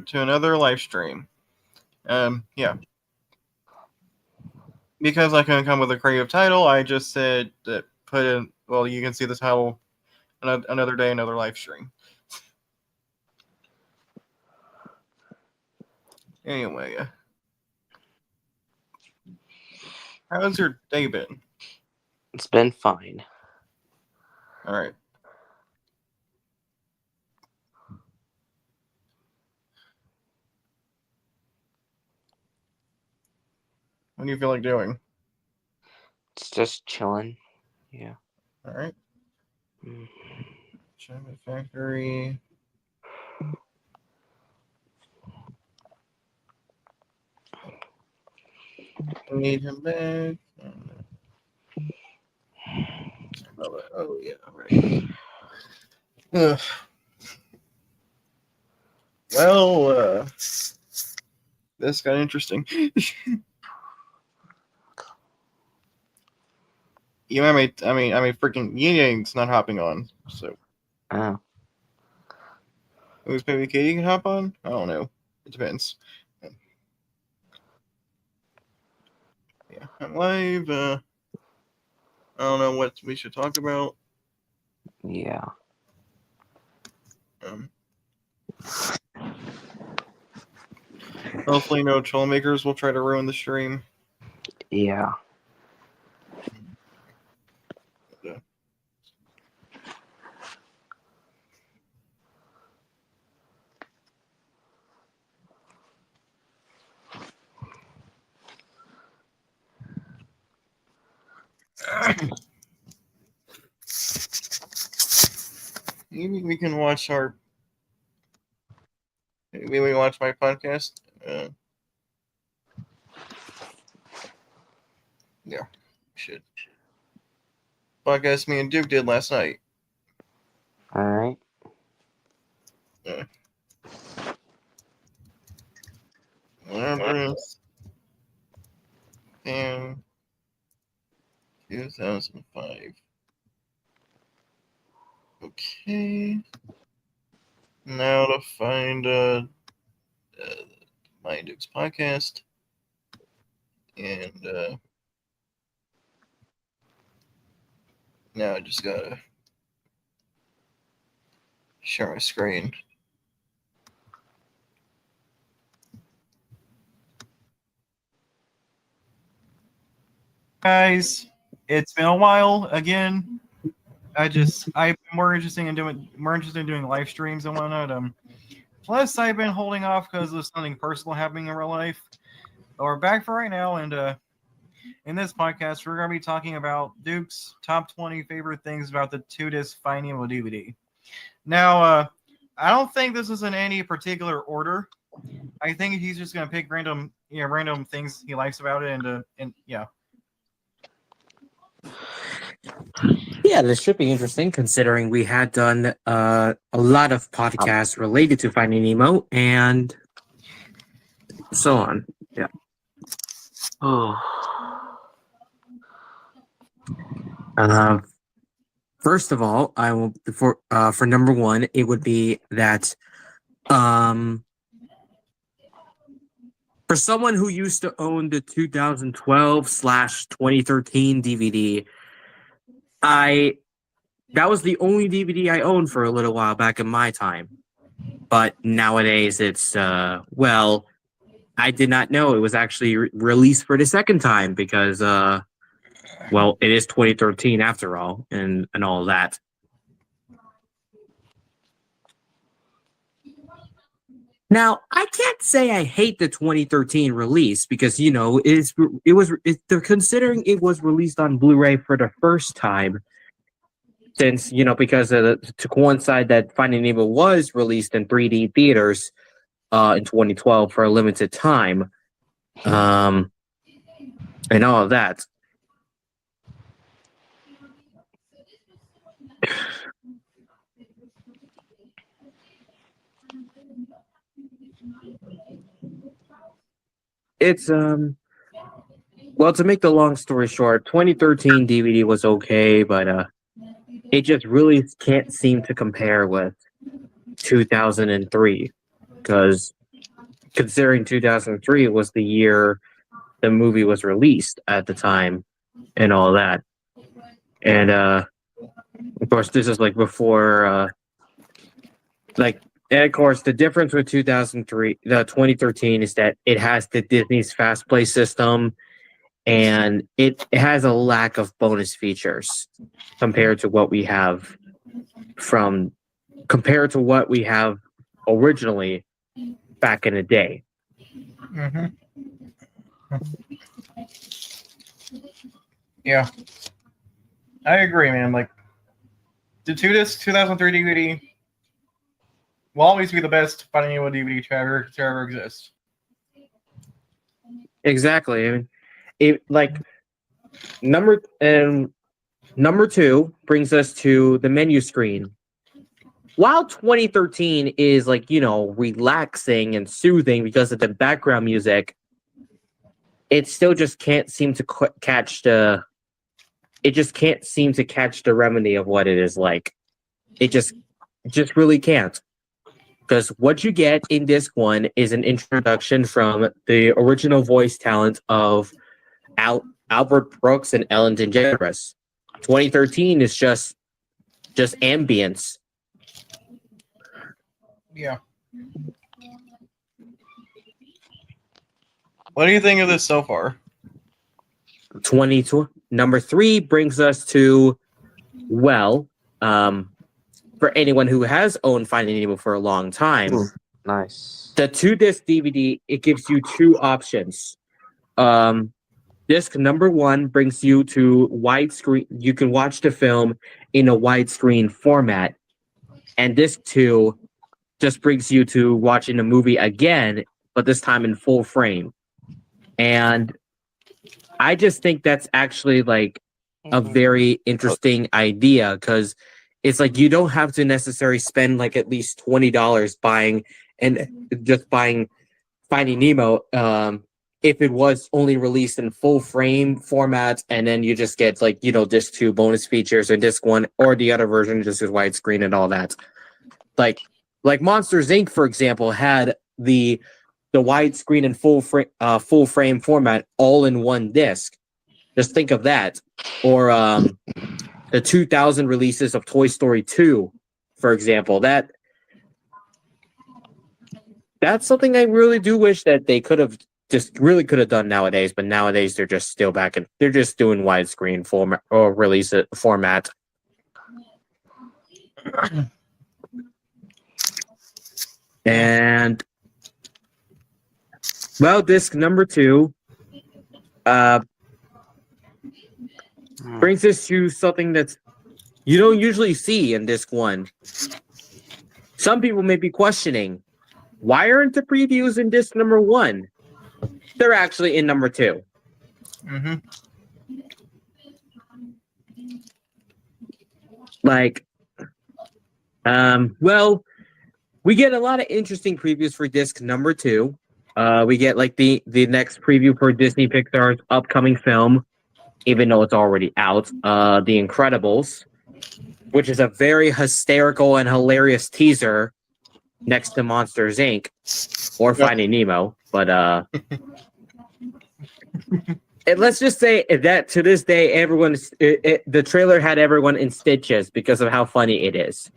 to another live stream. Yeah. Because I couldn't come with a creative title, I just said that put in. Well, you can see the title. Another day, another live stream. Anyway, how's your day been? It's been fine. All right. What do you feel like doing? It's just chilling. Yeah. All right. Chocolate Factory. Need him back. Oh yeah, right. Ugh. Well, this got interesting. Freaking Yin Yang's not hopping on. So, Oh. who's maybe Katie can hop on? I don't know. It depends. Yeah, I'm live. I don't know what we should talk about. Yeah. Hopefully, no trollmakers will try to ruin the stream. Yeah. Maybe we can watch our. Maybe we watch my podcast. Yeah, should. Podcast me and Duke did last night. All right. Yeah. Whatever. And 2005. Okay. Now to find my Duke's podcast. And now I just gotta share my screen. Guys, it's been a while again. I'm more interested in doing live streams and whatnot. Plus I've been holding off because of something personal happening in real life. But we're back for right now, and in this podcast we're gonna be talking about Duke's top 20 favorite things about the 2-disc Finding Nemo DVD. Now, I don't think this is in any particular order. I think he's just gonna pick random things he likes about it, and yeah. Yeah, this should be interesting considering we had done a lot of podcasts related to Finding Nemo and so on. Yeah. Oh. First of all, I will for number one, it would be that for someone who used to own the 2012/2013 DVD, that was the only DVD I owned for a little while back in my time. But nowadays it's well, I did not know it was actually released for the second time because well, it is 2013 after all, and all that. Now, I can't say I hate the 2013 release because, you know, considering it was released on Blu-ray for the first time, since, you know, because to coincide that Finding Nemo was released in 3D theaters in 2012 for a limited time, and all of that. It's well, to make the long story short, 2013 DVD was okay, but it just really can't seem to compare with 2003 because considering 2003 was the year the movie was released at the time and all that. And of course, this is like before, and of course, the difference with 2013 is that it has the Disney's Fast Play system, and it has a lack of bonus features compared to what we have originally back in the day. Mm-hmm. Yeah, I agree, man. Like, the 2003 DVD will always be the best Finding Nemo DVD to ever exist. Exactly. I mean, number two brings us to the menu screen. While 2013 is relaxing and soothing because of the background music, it still just can't seem to catch the. It just can't seem to catch the remedy of what it is like. It just really can't. Because what you get in disc one is an introduction from the original voice talent of Albert Brooks and Ellen DeGeneres. 2013 is just ambience. Yeah. What do you think of this so far? Number 3 brings us to, for anyone who has owned Finding Nemo for a long time, nice. The 2-disc DVD, it gives you 2 options. Disc number 1 brings you to widescreen. You can watch the film in a widescreen format. And disc 2 just brings you to watching the movie again, but this time in full frame. And I just think that's actually like a very interesting idea, because it's like you don't have to necessarily spend like at least $20 buying Finding Nemo if it was only released in full frame format, and then you just get disc 2 bonus features, and disc 1 or the other version just is widescreen and all that. Like Monsters Inc., for example, had the widescreen and full frame format all in one disc. Just think of that. Or the 2000 releases of Toy Story 2, for example. That's something I really do wish that they could have done nowadays, but nowadays they're just still they're just doing widescreen format or release format. And disc number 2 brings us to something that you don't usually see in disc 1. Some people may be questioning, why aren't the previews in disc number 1? They're actually in number 2. Mm-hmm. We get a lot of interesting previews for disc number 2. We get the next preview for Disney Pixar's upcoming film, even though it's already out, The Incredibles, which is a very hysterical and hilarious teaser next to Monsters Inc. or Finding Nemo. But and let's just say that to this day, the trailer had everyone in stitches because of how funny it is.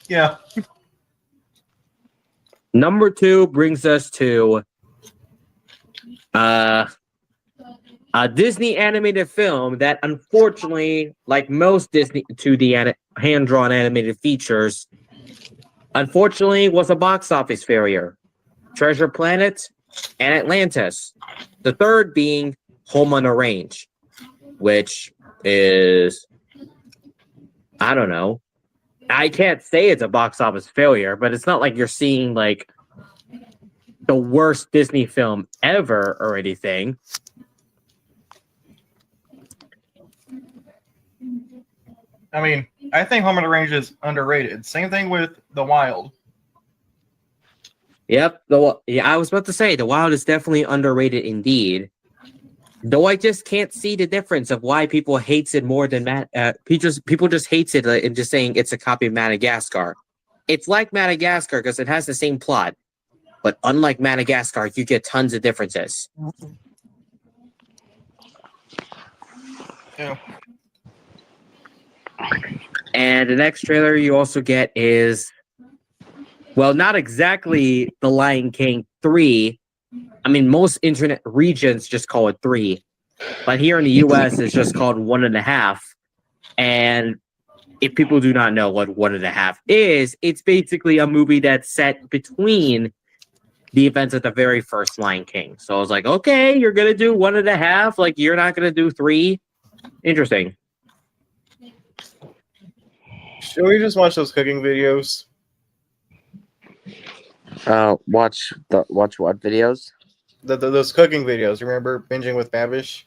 Yeah. Number 2 brings us to a Disney animated film that, unfortunately, like most Disney 2D hand-drawn animated features, unfortunately was a box office failure. Treasure Planet and Atlantis. The third being Home on a Range, which is, I don't know. I can't say it's a box office failure, but it's not like you're seeing like the worst Disney film ever or anything. I mean, I think Home on the Range is underrated. Same thing with The Wild. Yep. I was about to say The Wild is definitely underrated indeed. Though I just can't see the difference of why people hates it more than people just hates it and just saying it's a copy of Madagascar. It's like Madagascar because it has the same plot. But unlike Madagascar, you get tons of differences. Yeah. And the next trailer you also get is, well, not exactly The Lion King 3. I mean, most internet regions just call it 3. But here in the US, it's just called 1.5. And if people do not know what 1.5 is, it's basically a movie that's set between the events of the very first Lion King. So I was like, okay, you're going to do 1.5. Like, you're not going to do 3. Interesting. Should we just watch those cooking videos? Watch what videos? Those cooking videos. Remember binging with Babish?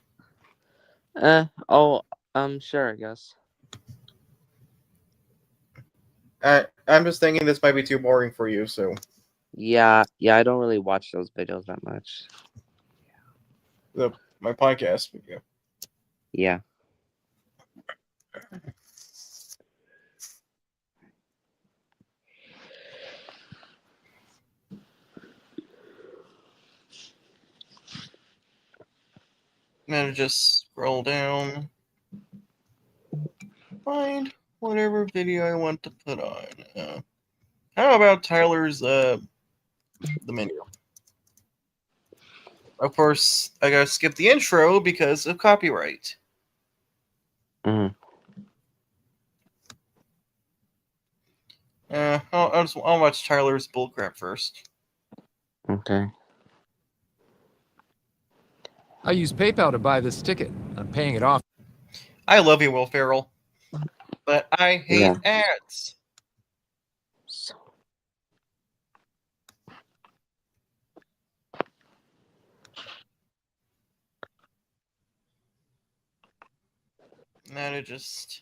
Sure, I guess. I'm just thinking this might be too boring for you, so Yeah, I don't really watch those videos that much. my podcast video. Yeah. I'm gonna just scroll down, find whatever video I want to put on. How about Tyler's the menu? Of course, I gotta skip the intro because of copyright. Mhm. I'll watch Tyler's bullcrap first. Okay. I use PayPal to buy this ticket. I'm paying it off. I love you, Will Ferrell, but I hate Yeah. ads. Now to just.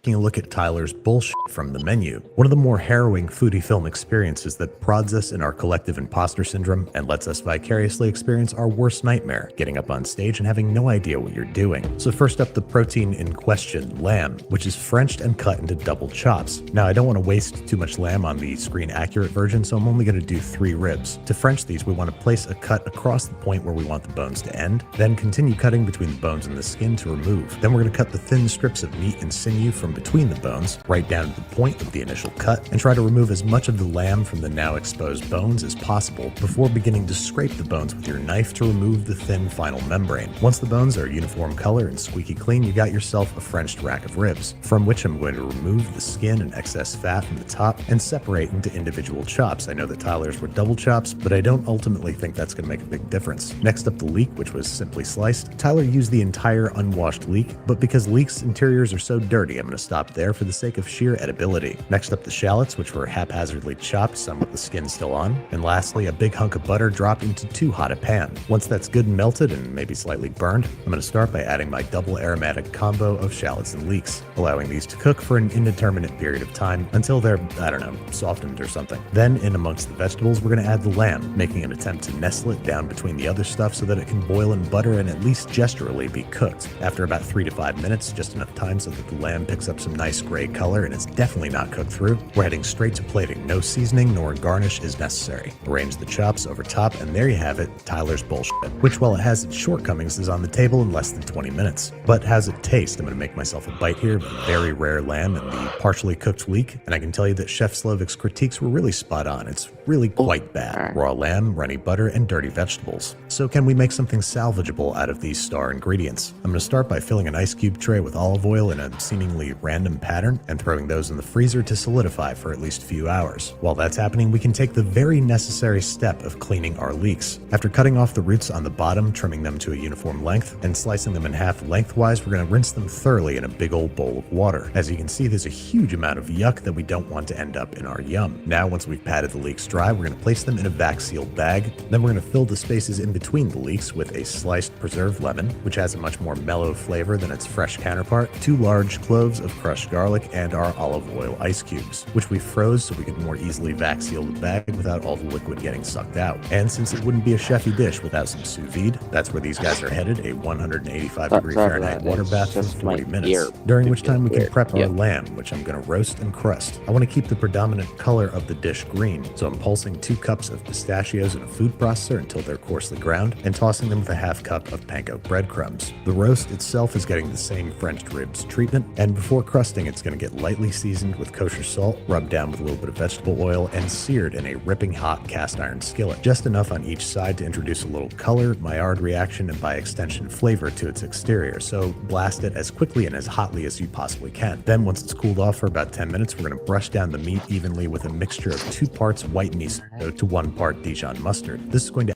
Taking a look at Tyler's bullshit from the menu, one of the more harrowing foodie film experiences that prods us in our collective imposter syndrome and lets us vicariously experience our worst nightmare, getting up on stage and having no idea what you're doing. So first up, the protein in question, lamb, which is Frenched and cut into double chops. Now, I don't want to waste too much lamb on the screen accurate version, so I'm only going to do 3 ribs. To French these, we want to place a cut across the point where we want the bones to end, then continue cutting between the bones and the skin to remove. Then we're going to cut the thin strips of meat and sinew from between the bones, right down to the point of the initial cut, and try to remove as much of the lamb from the now exposed bones as possible before beginning to scrape the bones with your knife to remove the thin final membrane. Once the bones are uniform color and squeaky clean, you got yourself a Frenched rack of ribs, from which I'm going to remove the skin and excess fat from the top and separate into individual chops. I know that Tyler's were double chops, but I don't ultimately think that's going to make a big difference. Next up, the leek, which was simply sliced. Tyler used the entire unwashed leek, but because leeks' interiors are so dirty, I'm going to stop there for the sake of sheer edibility. Next up, the shallots, which were haphazardly chopped, some with the skin still on. And lastly, a big hunk of butter dropped into too hot a pan. Once that's good and melted and maybe slightly burned, I'm going to start by adding my double aromatic combo of shallots and leeks, allowing these to cook for an indeterminate period of time until they're, I don't know, softened or something. Then, in amongst the vegetables, we're going to add the lamb, making an attempt to nestle it down between the other stuff so that it can boil in butter and at least gesturally be cooked. After about 3 to 5 minutes, just enough time so that the lamb picks up some nice gray color and it's definitely not cooked through, we're heading straight to plating. No seasoning nor garnish is necessary. Arrange the chops over top, and there you have it, Tyler's bullshit, which, while it has its shortcomings, is on the table in less than 20 minutes. But how's it taste? I'm going to make myself a bite here of the very rare lamb and the partially cooked leek, and I can tell you that Chef Slovic's critiques were really spot on. It's really quite bad. Raw lamb, runny butter, and dirty vegetables. So can we make something salvageable out of these star ingredients? I'm going to start by filling an ice cube tray with olive oil in a seemingly random pattern and throwing those in the freezer to solidify for at least a few hours. While that's happening, we can take the very necessary step of cleaning our leeks. After cutting off the roots on the bottom, trimming them to a uniform length, and slicing them in half lengthwise, we're going to rinse them thoroughly in a big old bowl of water. As you can see, there's a huge amount of yuck that we don't want to end up in our yum. Now, once we've patted the leeks dry, we're going to place them in a vac-sealed bag. Then we're going to fill the spaces in between the leeks with a sliced preserved lemon, which has a much more mellow flavor than its fresh counterpart, 2 large cloves of crushed garlic, and our olive oil ice cubes, which we froze so we could more easily vac seal the bag without all the liquid getting sucked out. And since it wouldn't be a chefy dish without some sous vide, That's where these guys are headed, a 185 Sorry degree for Fahrenheit that. water It's bath for just my 40 minutes, ear during which feels time we can weird. prep our Yep. lamb, which I'm going to roast and crust. I want to keep the predominant color of the dish green, so I'm pulsing 2 cups of pistachios in a food processor until they're coarsely ground, and tossing them with a half cup of panko breadcrumbs. The roast itself is getting the same French ribs treatment, and before crusting, it's going to get lightly seasoned with kosher salt, rubbed down with a little bit of vegetable oil, and seared in a ripping hot cast iron skillet. Just enough on each side to introduce a little color, Maillard reaction, and by extension flavor to its exterior, so blast it as quickly and as hotly as you possibly can. Then once it's cooled off for about 10 minutes, we're going to brush down the meat evenly with a mixture of 2 parts white miso to 1 part Dijon mustard. This is going to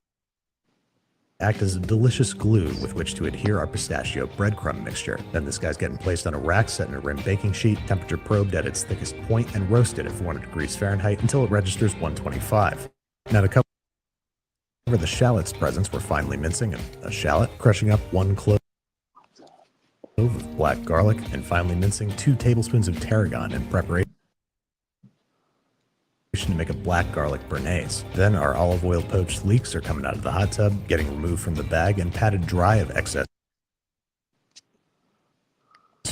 act as a delicious glue with which to adhere our pistachio breadcrumb mixture. Then this guy's getting placed on a rack set in a rim baking sheet, temperature probed at its thickest point, and roasted at 400 degrees Fahrenheit until it registers 125. Now to cover the shallot's presence, we're finely mincing a shallot, crushing up 1 clove of black garlic, and finely mincing 2 tablespoons of tarragon in preparation to make a black garlic béarnaise. Then our olive oil poached leeks are coming out of the hot tub, getting removed from the bag and patted dry of excess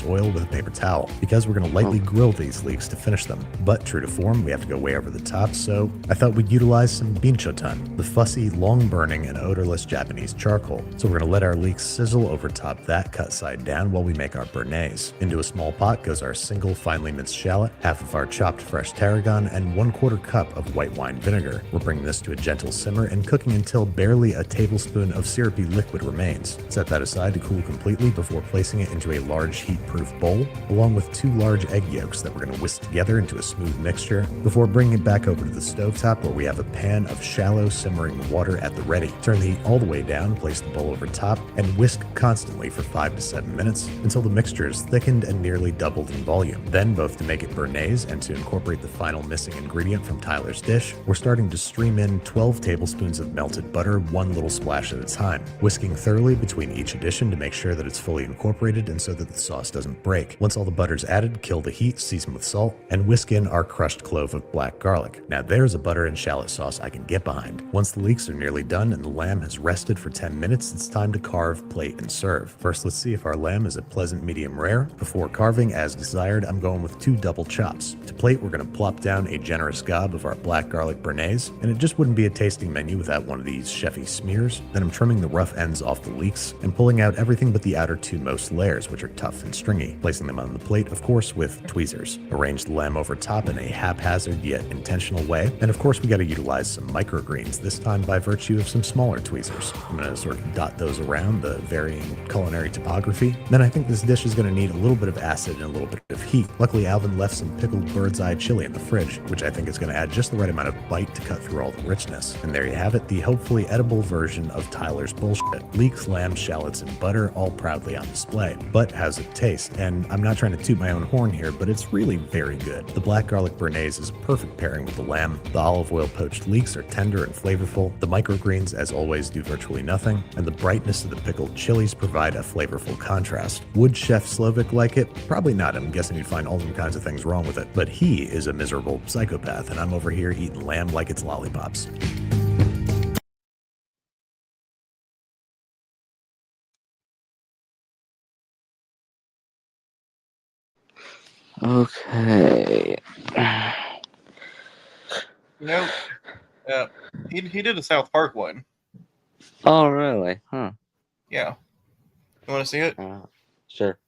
oil with a paper towel, because we're going to lightly grill these leeks to finish them. But true to form, we have to go way over the top, so I thought we'd utilize some binchotan, the fussy, long-burning, and odorless Japanese charcoal. So we're going to let our leeks sizzle over top that, cut side down, while we make our béarnaise. Into a small pot goes our single finely minced shallot, half of our chopped fresh tarragon, and 1/4 cup of white wine vinegar. We're bringing this to a gentle simmer and cooking until barely a tablespoon of syrupy liquid remains. Set that aside to cool completely before placing it into a large heat-proof bowl, along with 2 large egg yolks that we're going to whisk together into a smooth mixture before bringing it back over to the stovetop, where we have a pan of shallow simmering water at the ready. Turn the heat all the way down, place the bowl over top, and whisk constantly for 5 to 7 minutes until the mixture is thickened and nearly doubled in volume. Then, both to make it béarnaise and to incorporate the final missing ingredient from Tyler's dish, we're starting to stream in 12 tablespoons of melted butter, 1 little splash at a time, whisking thoroughly between each addition to make sure that it's fully incorporated and so that the sauce doesn't break. Once all the butter's added, kill the heat, season with salt, and whisk in our crushed clove of black garlic. Now there's a butter and shallot sauce I can get behind. Once the leeks are nearly done and the lamb has rested for 10 minutes, it's time to carve, plate, and serve. First, let's see if our lamb is a pleasant medium rare. Before carving, as desired, I'm going with 2 double chops. To plate, we're going to plop down a generous gob of our black garlic béarnaise, and it just wouldn't be a tasting menu without one of these chefy smears. Then I'm trimming the rough ends off the leeks and pulling out everything but the outer 2 most layers, which are tough and stringy, placing them on the plate, of course, with tweezers. Arrange the lamb over top in a haphazard yet intentional way, and of course we got to utilize some microgreens, this time by virtue of some smaller tweezers. I'm going to sort of dot those around the varying culinary topography. Then I think this dish is going to need a little bit of acid and a little bit of heat. Luckily, Alvin left some pickled bird's eye chili in the fridge, which I think is going to add just the right amount of bite to cut through all the richness. And there you have it, the hopefully edible version of Tyler's bullshit. Leeks, lamb, shallots, and butter all proudly on display. But how's it taste? And I'm not trying to toot my own horn here, but it's really very good. The black garlic béarnaise is a perfect pairing with the lamb. The olive oil poached leeks are tender and flavorful. The microgreens, as always, do virtually nothing. And the brightness of the pickled chilies provide a flavorful contrast. Would Chef Slovak like it? Probably not. I'm guessing you'd find all them kinds of things wrong with it. But he is a miserable psychopath, and I'm over here eating lamb like it's lollipops. Okay. You know, he did a South Park one. Oh, really? Huh. Yeah. You want to see it? Sure.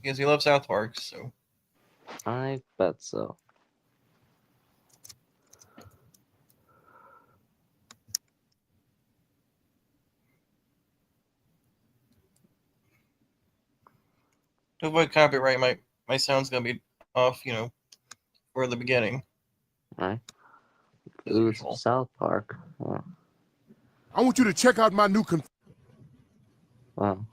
Because he loves South Park, so. I bet so. To avoid copyright, my sound's gonna be off, for the beginning. Alright. As Ooh, usual. South Park. Oh, I want you to check out my new wow.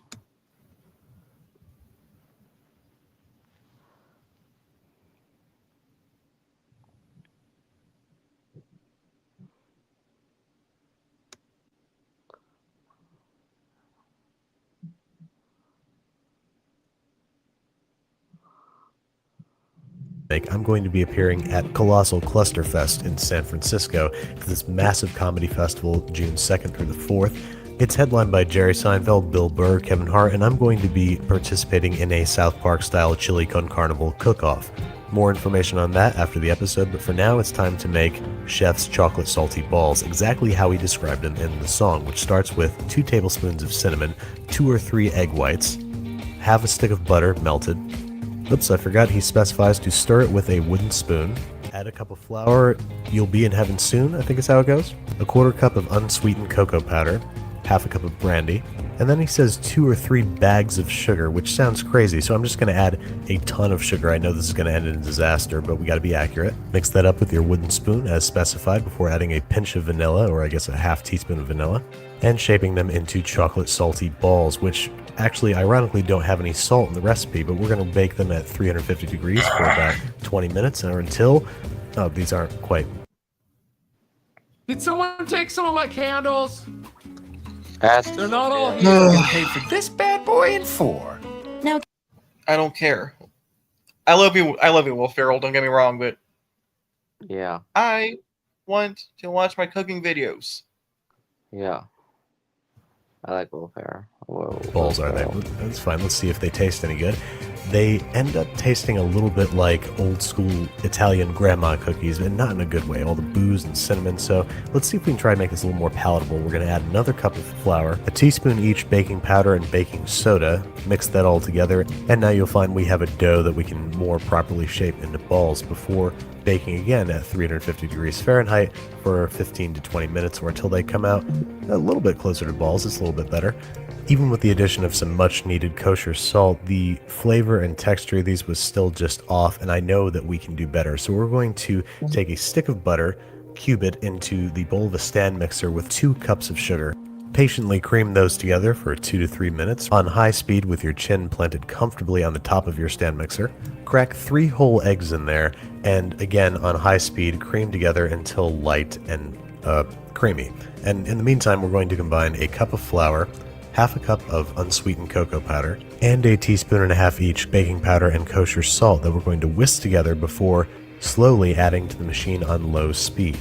I'm going to be appearing at Colossal Clusterfest in San Francisco. It's this massive comedy festival, June 2nd through the 4th. It's headlined by Jerry Seinfeld, Bill Burr, Kevin Hart, and I'm going to be participating in a South Park-style chili con carnival cook-off. More information on that after the episode, but for now it's time to make Chef's chocolate salty balls, exactly how he described them in the song, which starts with 2 tablespoons of cinnamon, 2 or 3 egg whites, half a stick of butter melted. Oops, I forgot he specifies to stir it with a wooden spoon. Add a cup of flour, you'll be in heaven soon, I think is how it goes. A 1/4 cup of unsweetened cocoa powder, half a cup of brandy, and then he says 2 or 3 bags of sugar, which sounds crazy, so I'm just going to add a ton of sugar. I know this is going to end in a disaster, but we got to be accurate. Mix that up with your wooden spoon as specified before adding a pinch of vanilla, or I guess a half teaspoon of vanilla, and shaping them into chocolate salty balls, which actually ironically don't have any salt in the recipe, but we're going to bake them at 350 degrees for about 20 minutes or until, oh, these aren't quite. Did someone take some of my candles? They're not all here. You paid for this bad boy in 4. I don't care. I love you, Will Ferrell. Don't get me wrong, but Yeah, I want to watch my cooking videos. yeah. I like Will Ferrell. Balls are they? That's fine. Let's see if they taste any good. They end up tasting a little bit like old school Italian grandma cookies, but not in a good way. All the booze and cinnamon. So let's see if we can try to make this a little more palatable. We're going to add another cup of flour, a teaspoon each baking powder and baking soda. Mix that all together, and now you'll find we have a dough that we can more properly shape into balls before baking again at 350 degrees Fahrenheit for 15 to 20 minutes, or until they come out a little bit closer to balls. It's a little bit better. Even with the addition of some much needed kosher salt, the flavor and texture of these was still just off, and I know that we can do better. So we're going to take a stick of butter, cube it into the bowl of a stand mixer with 2 cups of sugar. Patiently cream those together for 2 to 3 minutes on high speed with your chin planted comfortably on the top of your stand mixer. Crack 3 whole eggs in there, and again on high speed cream together until light and creamy. And in the meantime, we're going to combine a cup of flour, half a cup of unsweetened cocoa powder, and a teaspoon and a half each baking powder and kosher salt that we're going to whisk together before slowly adding to the machine on low speed.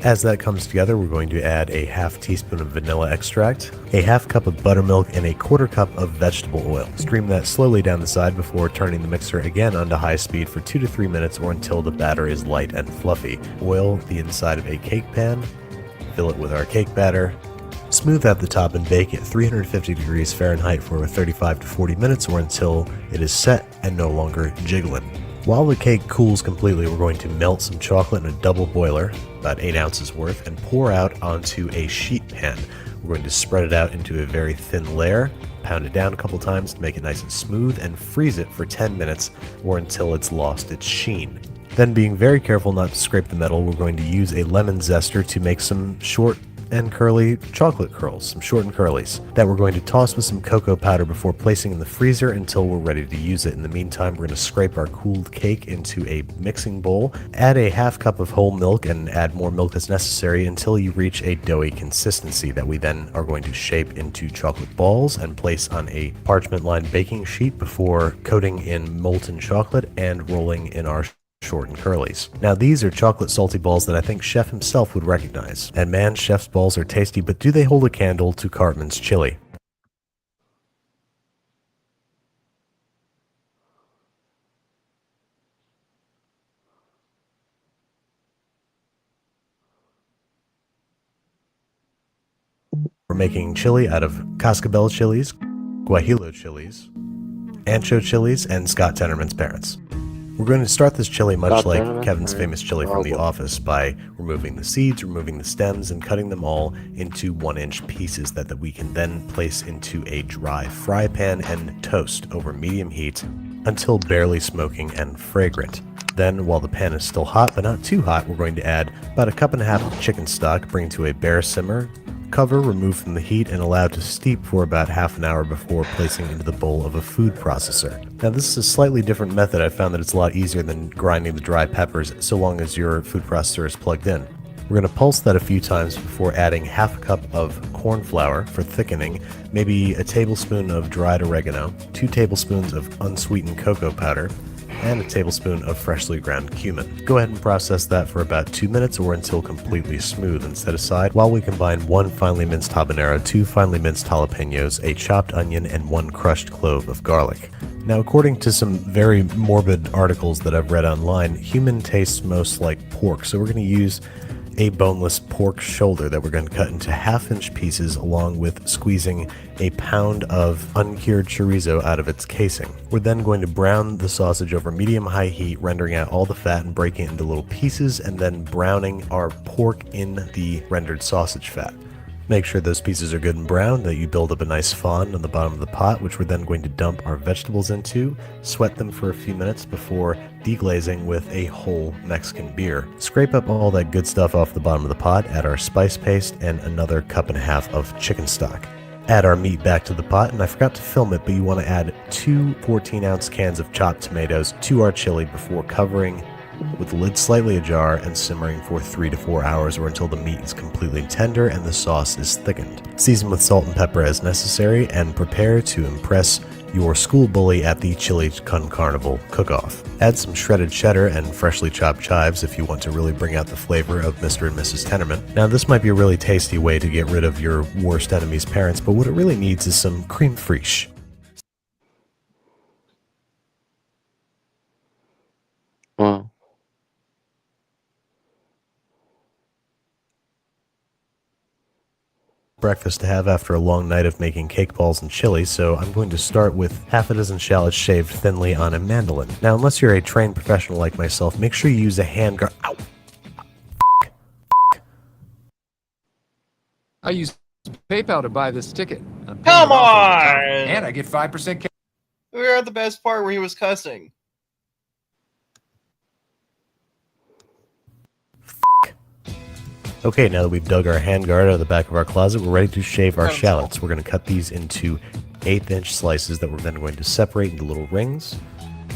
As that comes together, we're going to add a half teaspoon of vanilla extract, a half cup of buttermilk, and a 1/4 cup of vegetable oil. Stream that slowly down the side before turning the mixer again onto high speed for 2 to 3 minutes or until the batter is light and fluffy. Oil the inside of a cake pan, fill it with our cake batter, smooth out the top and bake at 350 degrees Fahrenheit for 35 to 40 minutes or until it is set and no longer jiggling. While the cake cools completely, we're going to melt some chocolate in a double boiler, about 8 ounces worth, and pour out onto a sheet pan. We're going to spread it out into a very thin layer, pound it down a couple times to make it nice and smooth, and freeze it for 10 minutes or until it's lost its sheen. Then, being very careful not to scrape the metal, we're going to use a lemon zester to make some short and curly chocolate curls, some short and curlies, that we're going to toss with some cocoa powder before placing in the freezer until we're ready to use it. In the meantime, we're going to scrape our cooled cake into a mixing bowl, add a half cup of whole milk, and add more milk as necessary until you reach a doughy consistency that we then are going to shape into chocolate balls and place on a parchment-lined baking sheet before coating in molten chocolate and rolling in our short and curlies. Now these are chocolate salty balls that I think Chef himself would recognize. And man, Chef's balls are tasty, but do they hold a candle to Cartman's chili? We're making chili out of Cascabel chilies, Guajillo chilies, Ancho chilies, and Scott Tenorman's parents. We're going to start this chili much like Kevin's famous chili from The Office by removing the seeds, removing the stems, and cutting them all into 1-inch pieces that we can then place into a dry fry pan and toast over medium heat until barely smoking and fragrant. Then, while the pan is still hot but not too hot, we're going to add about 1.5 cups of chicken stock, bring to a bare simmer, cover, remove from the heat, and allow to steep for about half an hour before placing into the bowl of a food processor. Now this is a slightly different method. I found that it's a lot easier than grinding the dry peppers so long as your food processor is plugged in. We're going to pulse that a few times before adding half a cup of corn flour for thickening, maybe a tablespoon of dried oregano, 2 tablespoons of unsweetened cocoa powder, and a tablespoon of freshly ground cumin. Go ahead and process that for about 2 minutes or until completely smooth and set aside while we combine 1 finely minced habanero, 2 finely minced jalapenos, a chopped onion, and 1 crushed clove of garlic. Now, according to some very morbid articles that I've read online, human tastes most like pork, so we're going to use a boneless pork shoulder that we're going to cut into half-inch pieces along with squeezing a pound of uncured chorizo out of its casing. We're then going to brown the sausage over medium-high heat, rendering out all the fat and breaking it into little pieces, and then browning our pork in the rendered sausage fat. Make sure those pieces are good and brown, that you build up a nice fond on the bottom of the pot, which we're then going to dump our vegetables into, sweat them for a few minutes before deglazing with a whole Mexican beer. Scrape up all that good stuff off the bottom of the pot, add our spice paste, and another cup and a half of chicken stock. Add our meat back to the pot, and I forgot to film it, but you want to add 2 14-ounce cans of chopped tomatoes to our chili before covering with the lid slightly ajar and simmering for 3 to 4 hours or until the meat is completely tender and the sauce is thickened. Season with salt and pepper as necessary and prepare to impress your school bully at the Chili Con Carnival cook-off. Add some shredded cheddar and freshly chopped chives if you want to really bring out the flavor of Mr. and Mrs. Tenderman. Now, this might be a really tasty way to get rid of your worst enemy's parents, but what it really needs is some creme fraiche. Wow. Breakfast to have after a long night of making cake balls and chili, so I'm going to start with half a dozen shallots shaved thinly on a mandolin. Now, unless you're a trained professional like myself, make sure you use a hand guard. Ow! I use PayPal to buy this ticket. I'm paying Come it off over time. on! And I get 5% cash. We were at the best part where he was cussing. Okay, now that we've dug our handguard out of the back of our closet, we're ready to shave our shallots. We're going to cut these into 1/8-inch slices that we're then going to separate into little rings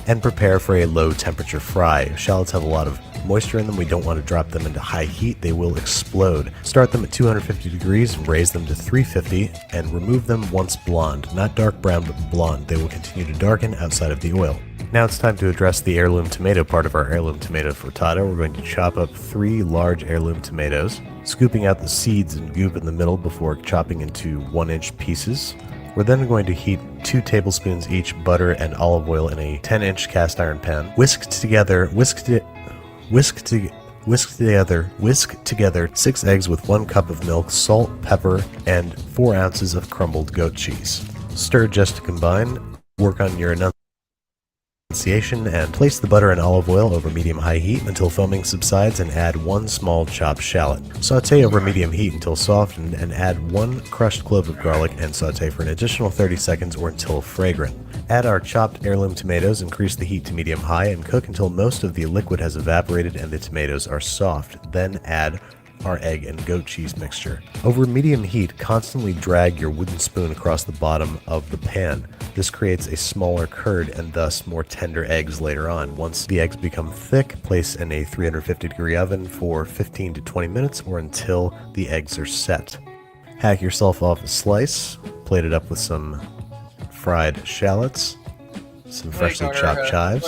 and prepare for a low temperature fry. Shallots have a lot of moisture in them. We don't want to drop them into high heat. They will explode. Start them at 250 degrees and raise them to 350 and remove them once blonde. Not dark brown, but blonde. They will continue to darken outside of the oil. Now it's time to address the heirloom tomato part of our heirloom tomato frittata. We're going to chop up 3 large heirloom tomatoes, scooping out the seeds and goop in the middle before chopping into 1-inch pieces. We're then going to heat 2 tablespoons each butter and olive oil in a 10-inch cast iron pan. Whisk together 6 eggs with 1 cup of milk, salt, pepper, and 4 ounces of crumbled goat cheese. Stir just to combine. Work on your enunciation and place the butter and olive oil over medium-high heat until foaming subsides and add 1 small chopped shallot. Saute over medium heat until softened and add 1 crushed clove of garlic and saute for an additional 30 seconds or until fragrant. Add our chopped heirloom tomatoes, increase the heat to medium-high, and cook until most of the liquid has evaporated and the tomatoes are soft. Then add our egg and goat cheese mixture. Over medium heat, constantly drag your wooden spoon across the bottom of the pan. This creates a smaller curd and thus more tender eggs later on. Once the eggs become thick, place in a 350-degree oven for 15 to 20 minutes or until the eggs are set. Hack yourself off a slice, plate it up with some fried shallots, some freshly chopped chives,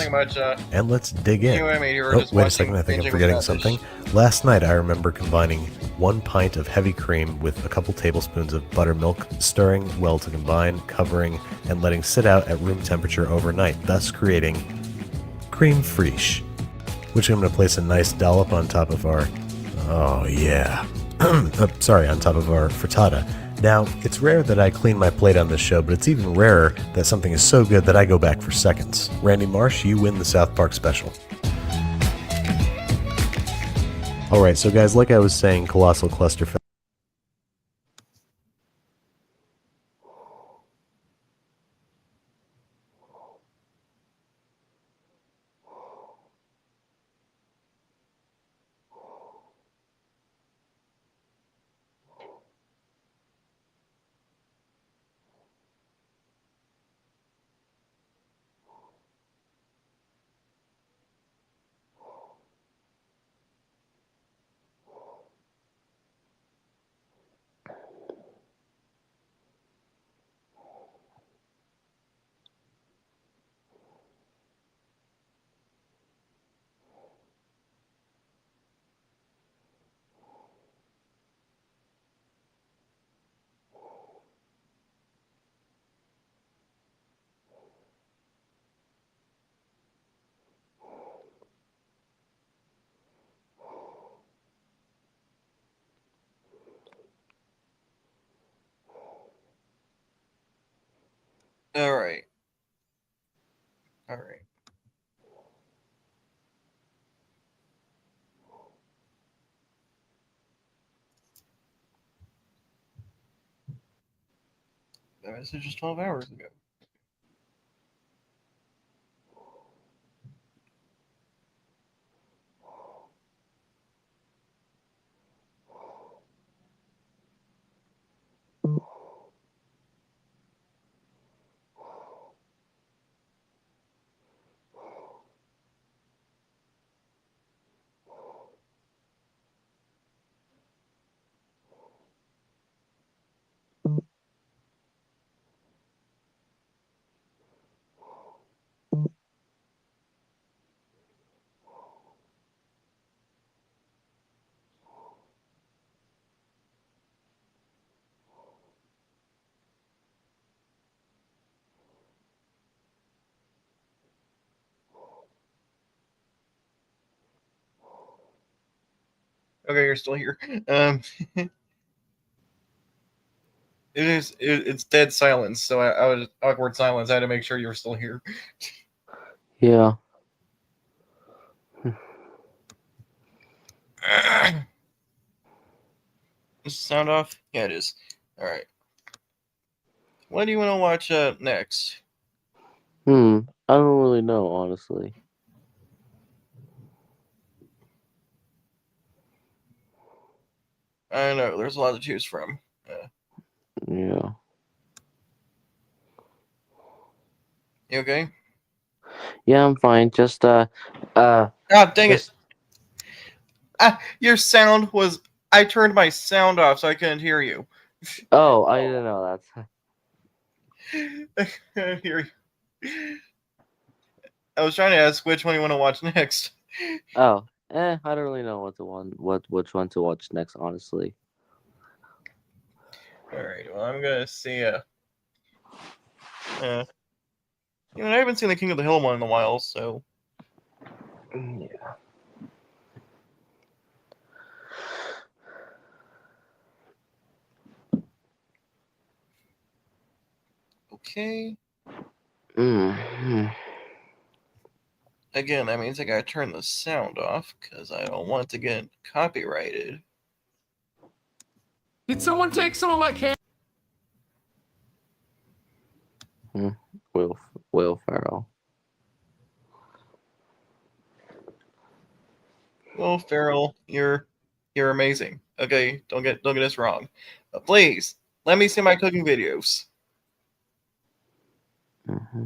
and let's dig in. Oh, wait a second, I think I'm forgetting something. Last night I remember combining 1 pint of heavy cream with a couple tablespoons of buttermilk, stirring well to combine, covering, and letting sit out at room temperature overnight, thus creating creme fraiche, which I'm going to place a nice dollop on top of our, on top of our frittata. Now, it's rare that I clean my plate on this show, but it's even rarer that something is so good that I go back for seconds. Randy Marsh, you win the South Park special. Alright, so guys, like I was saying, Colossal Cluster. All right. That message was 12 hours ago. Okay, you're still here. It's dead silence, so I was awkward silence. I had to make sure you were still here. Yeah. Is the sound off? Yeah, it is. All right. What do you want to watch next? I don't really know, honestly. I know there's a lot to choose from. Yeah. You okay? Yeah, I'm fine. Just Ah, dang just, it! Your sound was. I turned my sound off so I couldn't hear you. Oh, I didn't know that. I couldn't hear you. I was trying to ask which one you want to watch next. Oh, I don't really know which one to watch next, honestly. All right. Well, I'm gonna see. I haven't seen the King of the Hill one in a while, so. Yeah. Okay. Mm-hmm. Again, that means I gotta turn the sound off because I don't want to get copyrighted. Did someone take some of my candy? Will Ferrell. Well, Farrell, you're amazing. Okay, don't get us wrong. But please, let me see my cooking videos. Mm-hmm.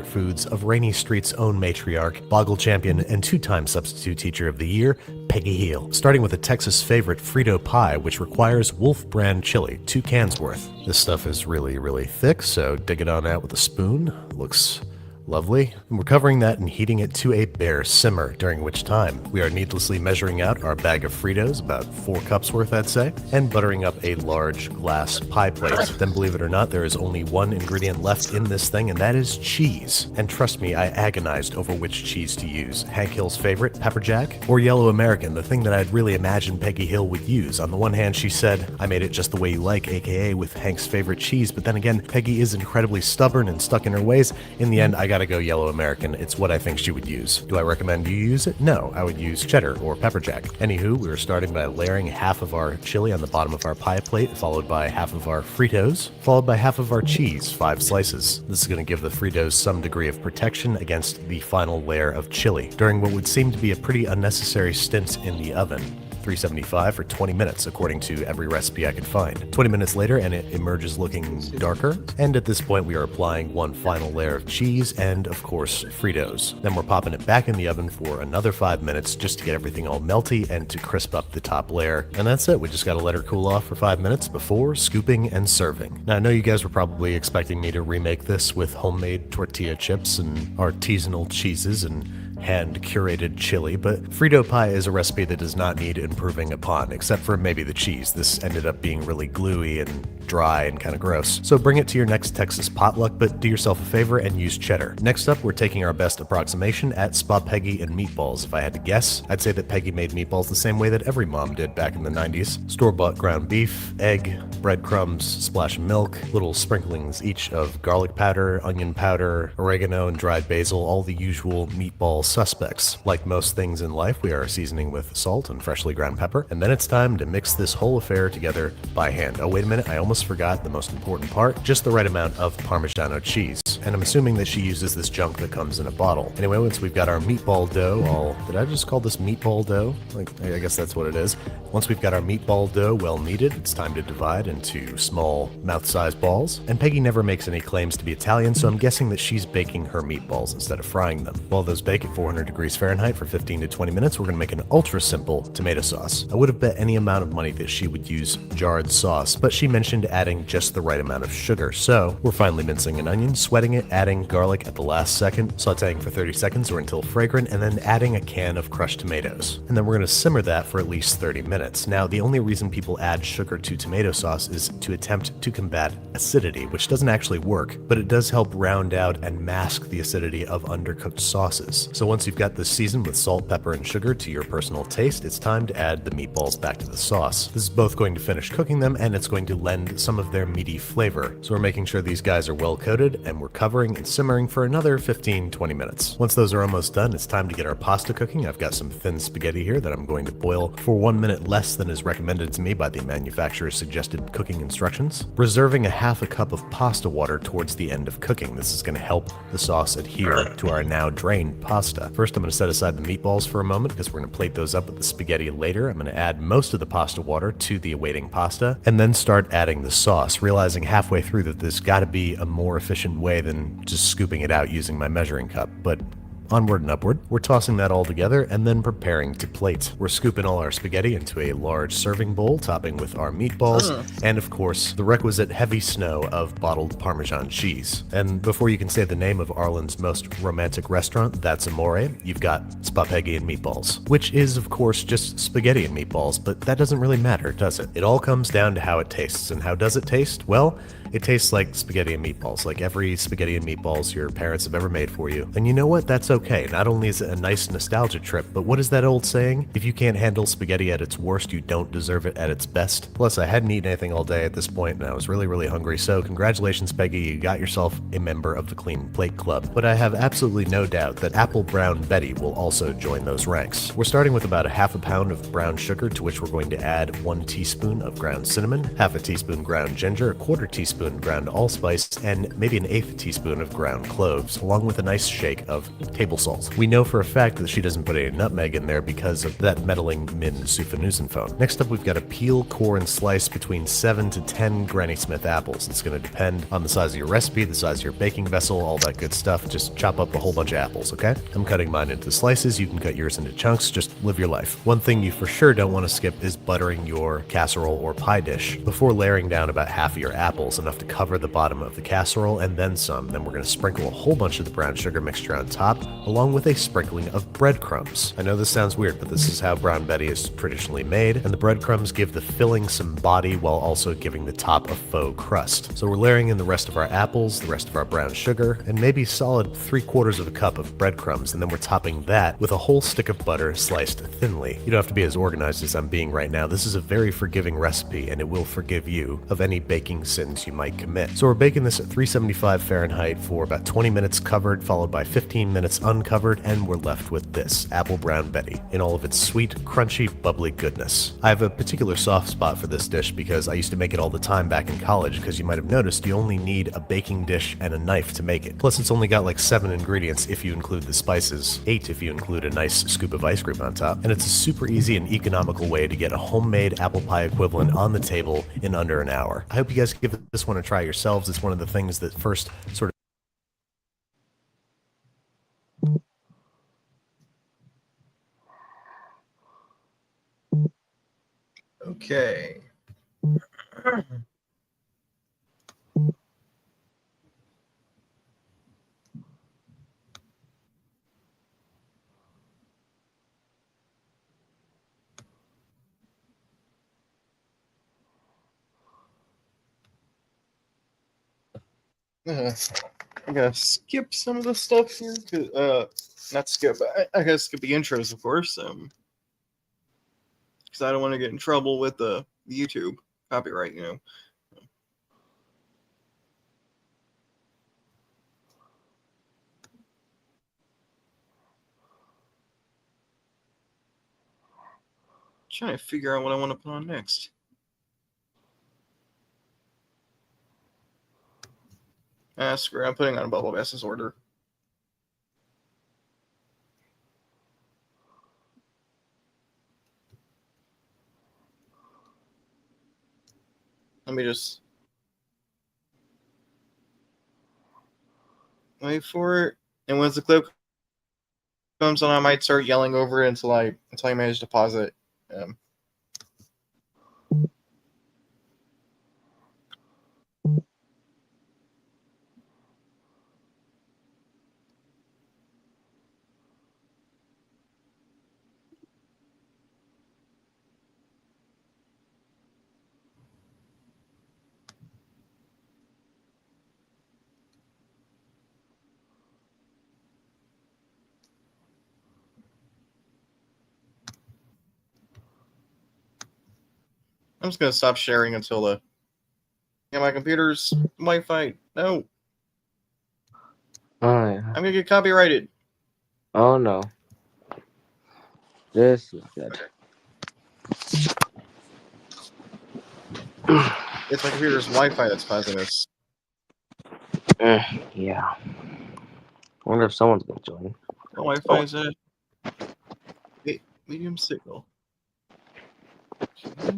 Foods of Rainy Street's own matriarch, Boggle champion, and two-time substitute teacher of the year, Peggy Heel. Starting with a Texas favorite, Frito pie, which requires Wolf brand chili, 2 cans worth. This stuff is really, really thick, so dig it on out with a spoon. Looks lovely. And we're covering that and heating it to a bare simmer, during which time we are needlessly measuring out our bag of Fritos, about 4 cups worth, I'd say, and buttering up a large glass pie plate. Then, believe it or not, there is only one ingredient left in this thing, and that is cheese. And trust me, I agonized over which cheese to use. Hank Hill's favorite, Pepper Jack, or Yellow American, the thing that I'd really imagined Peggy Hill would use. On the one hand, she said, I made it just the way you like, aka with Hank's favorite cheese, but then again, Peggy is incredibly stubborn and stuck in her ways. In the end, I gotta go Yellow American. It's what I think she would use. Do I recommend you use it? No, I would use cheddar or pepper jack. Anywho, we were starting by layering half of our chili on the bottom of our pie plate, followed by half of our Fritos, followed by half of our cheese, 5 slices. This is going to give the Fritos some degree of protection against the final layer of chili, during what would seem to be a pretty unnecessary stint in the oven. 375 for 20 minutes, according to every recipe I could find. 20 minutes later, and it emerges looking darker. And at this point, we are applying one final layer of cheese and, of course, Fritos. Then we're popping it back in the oven for another 5 minutes just to get everything all melty and to crisp up the top layer. And that's it. We just gotta let her cool off for 5 minutes before scooping and serving. Now, I know you guys were probably expecting me to remake this with homemade tortilla chips and artisanal cheeses and hand-curated chili, but Frito pie is a recipe that does not need improving upon, except for maybe the cheese. This ended up being really gluey and dry and kind of gross. So bring it to your next Texas potluck, but do yourself a favor and use cheddar. Next up, we're taking our best approximation at Spa Peggy and meatballs. If I had to guess, I'd say that Peggy made meatballs the same way that every mom did back in the 90s. Store-bought ground beef, egg, breadcrumbs, splash of milk, little sprinklings each of garlic powder, onion powder, oregano, and dried basil, all the usual meatball suspects. Like most things in life, we are seasoning with salt and freshly ground pepper, and then it's time to mix this whole affair together by hand. Oh, wait a minute, I almost forgot the most important part, just the right amount of Parmigiano cheese. And I'm assuming that she uses this junk that comes in a bottle. Anyway, once we've got our meatball dough did I just call this meatball dough? I guess that's what it is. Once we've got our meatball dough well kneaded, it's time to divide into small mouth-sized balls. And Peggy never makes any claims to be Italian, so I'm guessing that she's baking her meatballs instead of frying them. While those bake at 400 degrees Fahrenheit for 15 to 20 minutes, we're gonna make an ultra-simple tomato sauce. I would have bet any amount of money that she would use jarred sauce, but she mentioned adding just the right amount of sugar. So we're finely mincing an onion, sweating it, adding garlic at the last second, sauteing for 30 seconds or until fragrant, and then adding a can of crushed tomatoes. And then we're gonna simmer that for at least 30 minutes. Now, the only reason people add sugar to tomato sauce is to attempt to combat acidity, which doesn't actually work, but it does help round out and mask the acidity of undercooked sauces. So once you've got this seasoned with salt, pepper, and sugar to your personal taste, it's time to add the meatballs back to the sauce. This is both going to finish cooking them, and it's going to lend some of their meaty flavor. So we're making sure these guys are well coated, and we're covering and simmering for another 15-20 minutes. Once those are almost done, it's time to get our pasta cooking. I've got some thin spaghetti here that I'm going to boil for 1 minute less than is recommended to me by the manufacturer's suggested cooking instructions, reserving a half a cup of pasta water towards the end of cooking. This is going to help the sauce adhere to our now drained pasta. First, I'm going to set aside the meatballs for a moment because we're going to plate those up with the spaghetti later. I'm going to add most of the pasta water to the awaiting pasta and then start adding the sauce, realizing halfway through that there's got to be a more efficient way than just scooping it out using my measuring cup. But onward and upward, we're tossing that all together and then preparing to plate. We're scooping all our spaghetti into a large serving bowl, topping with our meatballs, and of course, the requisite heavy snow of bottled Parmesan cheese. And before you can say the name of Arlen's most romantic restaurant, that's Amore, you've got Spaghetti and meatballs, which is, of course, just spaghetti and meatballs, but that doesn't really matter, does it? It all comes down to how it tastes. And how does it taste? Well, it tastes like spaghetti and meatballs, like every spaghetti and meatballs your parents have ever made for you. And you know what? That's okay. Not only is it a nice nostalgia trip, but what is that old saying? If you can't handle spaghetti at its worst, you don't deserve it at its best. Plus, I hadn't eaten anything all day at this point, and I was really, really hungry, so congratulations, Peggy, you got yourself a member of the Clean Plate Club. But I have absolutely no doubt that Apple Brown Betty will also join those ranks. We're starting with about a half a pound of brown sugar, to which we're going to add 1 teaspoon of ground cinnamon, half a teaspoon ground ginger, a quarter teaspoon ground allspice, and maybe an 1/8 teaspoon of ground cloves, along with a nice shake of table salt. We know for a fact that she doesn't put any nutmeg in there because of that meddling Min Sufenusenphone. Next up, we've got to peel, core, and slice between 7 to 10 Granny Smith apples. It's going to depend on the size of your recipe, the size of your baking vessel, all that good stuff. Just chop up a whole bunch of apples, okay? I'm cutting mine into slices. You can cut yours into chunks. Just live your life. One thing you for sure don't want to skip is buttering your casserole or pie dish before layering down about half of your apples, enough to cover the bottom of the casserole and then some. Then we're going to sprinkle a whole bunch of the brown sugar mixture on top, along with a sprinkling of breadcrumbs. I know this sounds weird, but this is how Brown Betty is traditionally made, and the breadcrumbs give the filling some body while also giving the top a faux crust. So we're layering in the rest of our apples, the rest of our brown sugar, and maybe solid 3/4 of a cup of breadcrumbs, and then we're topping that with a whole stick of butter sliced thinly. You don't have to be as organized as I'm being right now. This is a very forgiving recipe, and it will forgive you of any baking sins you might commit. So we're baking this at 375 Fahrenheit for about 20 minutes covered, followed by 15 minutes uncovered, and we're left with this Apple Brown Betty in all of its sweet, crunchy, bubbly goodness. I have a particular soft spot for this dish because I used to make it all the time back in college, because you might have noticed you only need a baking dish and a knife to make it. Plus, it's only got like 7 ingredients if you include the spices, 8 if you include a nice scoop of ice cream on top, and it's a super easy and economical way to get a homemade apple pie equivalent on the table in under an hour. I hope you guys give this one a try yourselves. It's one of the things that first sort of Okay. I'm gonna skip some of the stuff here. Not skip. I gotta skip the intros, of course. Because I don't want to get in trouble with the YouTube copyright. You know. Trying to figure out what I want to put on next. Screw it, I'm putting on Bubble Bass's order. Let me just wait for it. And once the clip comes on, I might start yelling over it until I manage to pause it. I'm just gonna stop sharing until my computer's Wi-Fi. No, Oh yeah. I'm gonna get copyrighted. Oh no. This is good. It's my computer's Wi-Fi that's causing this. Yeah. I wonder if someone's gonna join. The Wi-Fi is at medium signal. Okay.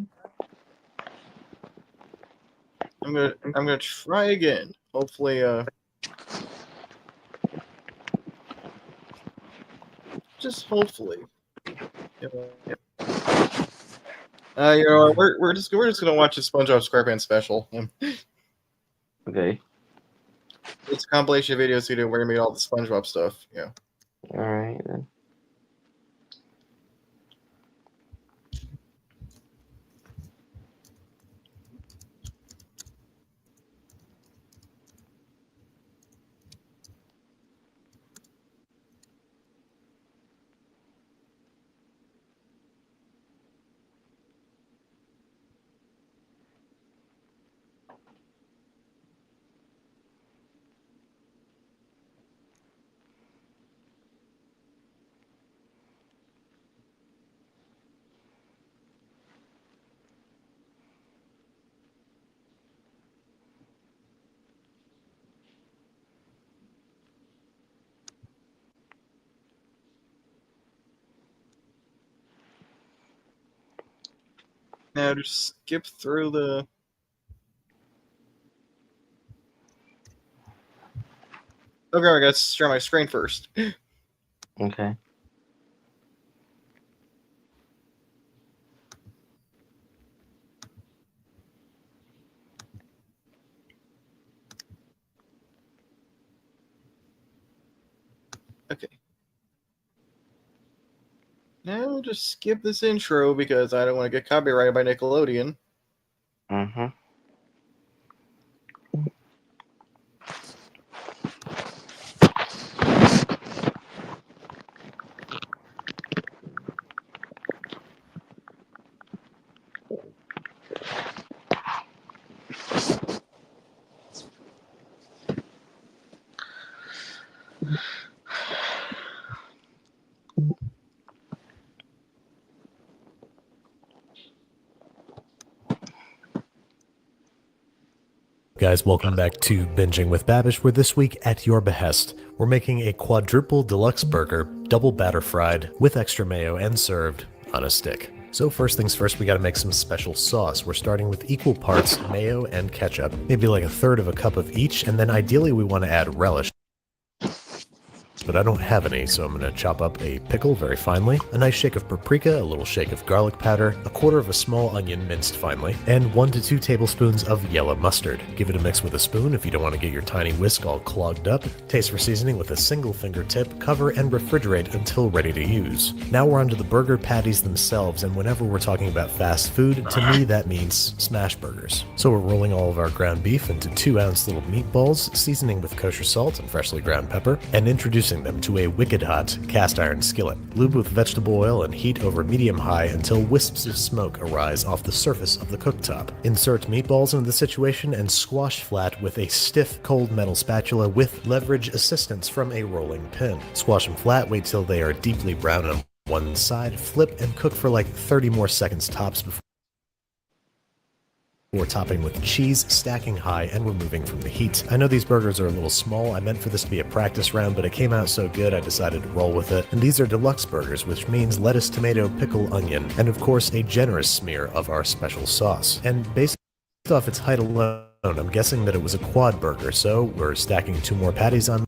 I'm gonna try again. Hopefully, just hopefully. We're just gonna watch a SpongeBob SquarePants special. Okay. It's a compilation of videos we did where we made all the SpongeBob stuff. Yeah. All right then. Now just skip through the. Okay, I gotta share my screen first. Okay. Okay. Now just skip this intro because I don't want to get copyrighted by Nickelodeon. Mm-hmm. Guys, welcome back to Binging with Babish, where this week, at your behest, we're making a quadruple deluxe burger, double batter fried, with extra mayo and served on a stick. So first things first, we gotta make some special sauce. We're starting with equal parts mayo and ketchup, maybe like 1/3 of a cup of each, and then ideally we want to add relish. but I don't have any, so I'm going to chop up a pickle very finely, a nice shake of paprika, a little shake of garlic powder, a quarter of a small onion minced finely, and 1 to 2 tablespoons of yellow mustard. Give it a mix with a spoon if you don't want to get your tiny whisk all clogged up. Taste for seasoning with a single fingertip, cover and refrigerate until ready to use. Now we're onto the burger patties themselves, and whenever we're talking about fast food, to me that means smash burgers. So we're rolling all of our ground beef into 2-ounce little meatballs, seasoning with kosher salt and freshly ground pepper, and introducing them to a wicked hot cast iron skillet. Lube with vegetable oil and heat over medium-high until wisps of smoke arise off the surface of the cooktop. Insert meatballs into the situation and squash flat with a stiff, cold metal spatula with leverage assistance from a rolling pin. Squash them flat, wait till they are deeply brown on one side, flip and cook for like 30 more seconds tops before topping with cheese, stacking high, and removing from the heat. I know these burgers are a little small. I meant for this to be a practice round, but it came out so good I decided to roll with it. And these are deluxe burgers, which means lettuce, tomato, pickle, onion, and of course a generous smear of our special sauce. And based off its height alone, I'm guessing that it was a quad burger, so we're stacking 2 more patties on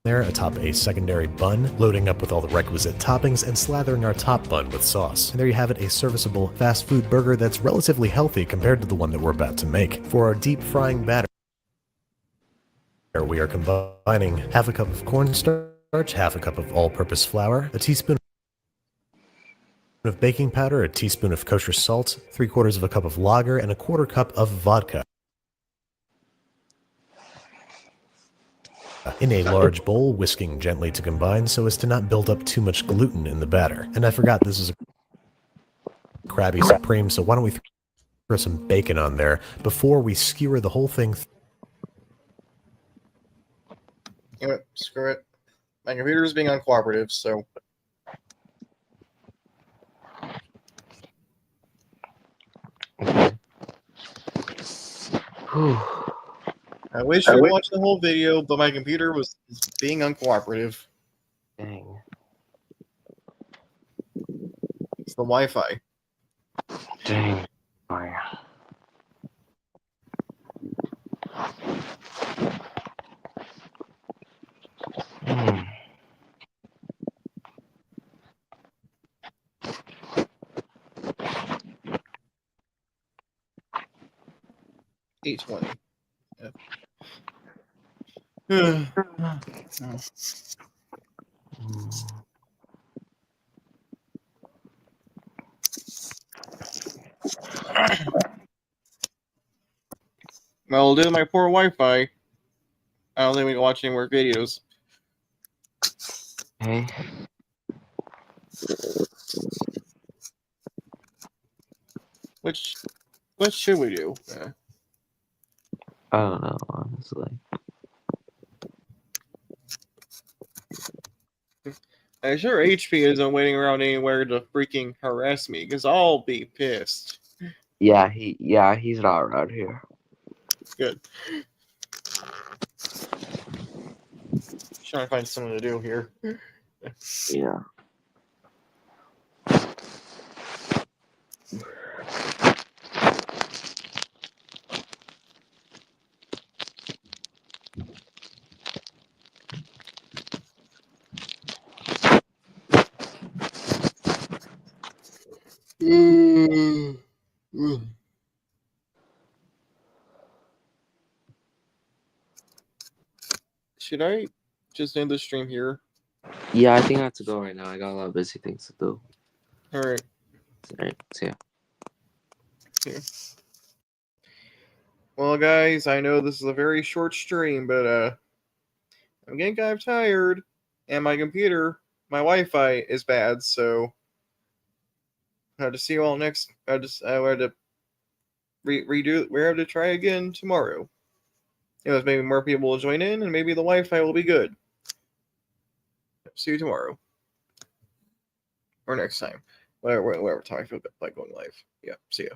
there atop a secondary bun, loading up with all the requisite toppings and slathering our top bun with sauce. And there you have it, a serviceable fast food burger that's relatively healthy compared to the one that we're about to make. For our deep frying batter, we are combining half a cup of cornstarch, half a cup of all-purpose flour, a teaspoon of baking powder, a teaspoon of kosher salt, 3/4 of a cup of lager, and a 1/4 cup of vodka. In a large bowl, whisking gently to combine so as to not build up too much gluten in the batter. And I forgot this is a Krabby Supreme, so why don't we throw some bacon on there before we skewer the whole thing. You know what? Screw it. My computer is being uncooperative, so. I wish I could watch the whole video, but my computer was being uncooperative. Dang. It's the Wi-Fi. Dang. Fire. Hmm. $8.20. Yeah. Well, due to my poor Wi-Fi, I don't think we can watch any more videos. Hey. What should we do? I don't know, honestly. I'm sure HP isn't waiting around anywhere to freaking harass me, because I'll be pissed. Yeah, he's not around here. Good. Trying to find something to do here. Yeah. Should I just end the stream here? Yeah, I think I have to go right now. I got a lot of busy things to do. Alright. Alright, see ya. Here. Well, guys, I know this is a very short stream, but I'm getting kind of tired, and my computer, my Wi-Fi is bad, so I have to see you all next. I have to redo. We have to try again tomorrow. Maybe more people will join in, and maybe the Wi-Fi will be good. See you tomorrow, or next time, whatever time I feel like going live. Yeah, see ya.